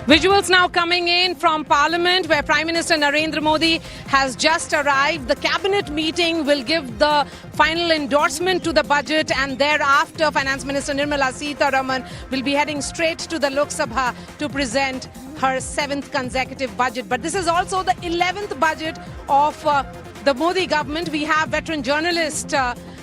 Visuals now coming in from Parliament, where Prime Minister Narendra Modi has just arrived. The cabinet meeting will give the final endorsement to the budget, and thereafter Finance Minister Nirmala Sitharaman will be heading straight to the Lok Sabha to present her 7th consecutive budget. But this is also the 11th budget of the Modi government. We have veteran journalist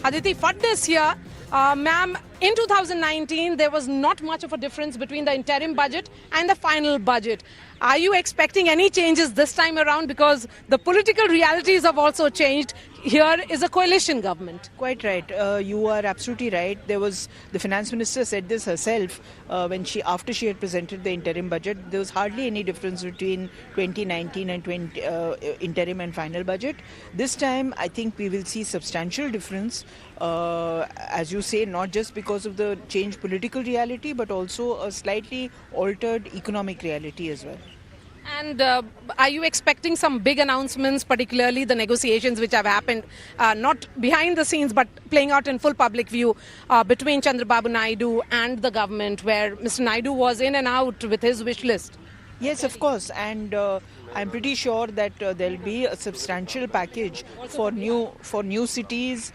Aditi Phadnis here. Ma'am, in 2019, there was not much of a difference between the interim budget and the final budget. Are you expecting any changes this time around? Because the political realities have also changed. Here is a coalition government. Quite right. You are absolutely right. The finance minister said this herself when after she had presented the interim budget. There was hardly any difference between 2019 and interim and final budget. This time, I think we will see substantial difference. As you say, not just because of the changed political reality, but also a slightly altered economic reality as well. And are you expecting some big announcements, particularly the negotiations which have happened, not behind the scenes, but playing out in full public view between Chandrababu Naidu and the government, where Mr. Naidu was in and out with his wish list? Yes, of course. And I'm pretty sure that there'll be a substantial package for new cities,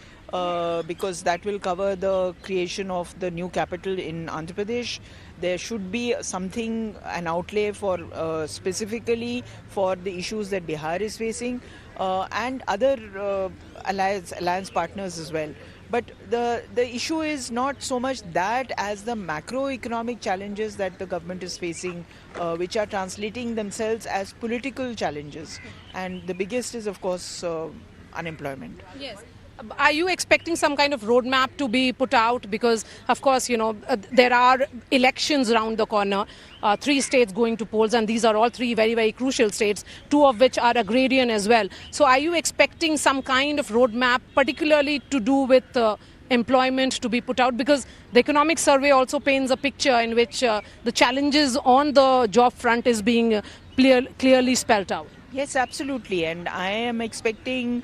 because that will cover the creation of the new capital in Andhra Pradesh. There should be an outlay for specifically for the issues that Bihar is facing, and other alliance partners as well. But the issue is not so much that as the macroeconomic challenges that the government is facing, which are translating themselves as political challenges. And the biggest is, of course, unemployment. Yes. Are you expecting some kind of roadmap to be put out? Because, of course, there are elections around the corner, 3 states going to polls, and these are all 3 very, very crucial states, 2 of which are agrarian as well. So are you expecting some kind of roadmap, particularly to do with employment, to be put out? Because the economic survey also paints a picture in which the challenges on the job front is being clearly spelled out. Yes, absolutely. And I am expecting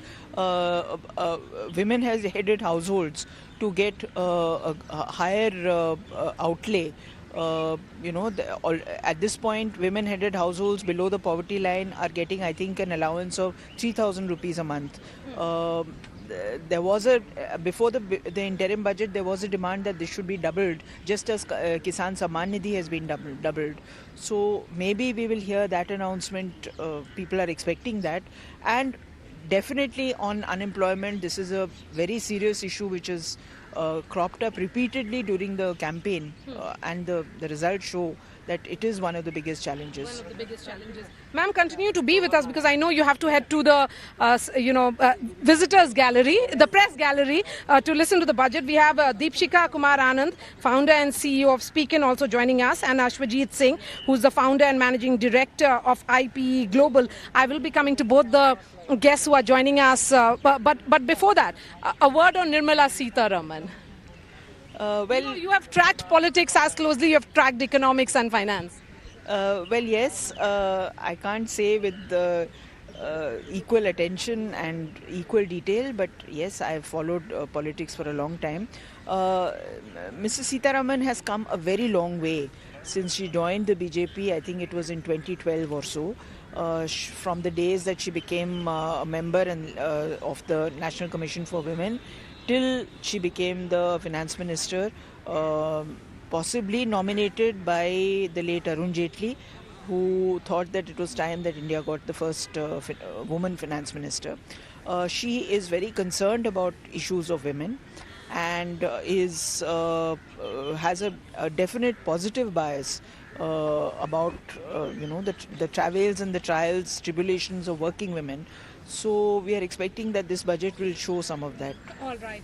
women-headed households to get a higher outlay. At this point, women-headed households below the poverty line are getting, I think, an allowance of 3,000 rupees a month. There was before the interim budget, there was a demand that this should be doubled, just as Kisan Samman Nidhi has been doubled. So maybe we will hear that announcement. People are expecting that. And definitely on unemployment, this is a very serious issue which is cropped up repeatedly during the campaign, and the results show that it is one of the biggest challenges. One of the biggest challenges. Ma'am, continue to be with us, because I know you have to head to the visitors gallery, the press gallery, to listen to the budget. We have Deepshika Kumar Anand, founder and CEO of Speakin, also joining us, and Ashwajit Singh, who's the founder and managing director of IPE Global. I will be coming to both the guests who are joining us, but before that, a word on Nirmala Sitharaman. You have tracked politics as closely you have tracked economics and finance. Yes, I can't say with equal attention and equal detail, but yes, I have followed politics for a long time. Mrs. Sitharaman has come a very long way since she joined the BJP. I think it was in 2012 or so. From the days that she became a member of the National Commission for Women, till she became the finance minister, possibly nominated by the late Arun Jaitley, who thought that it was time that India got the first woman finance minister. She is very concerned about issues of women, and has a definite positive bias about the travails and the trials, tribulations of working women. So we are expecting that this budget will show some of that. All right.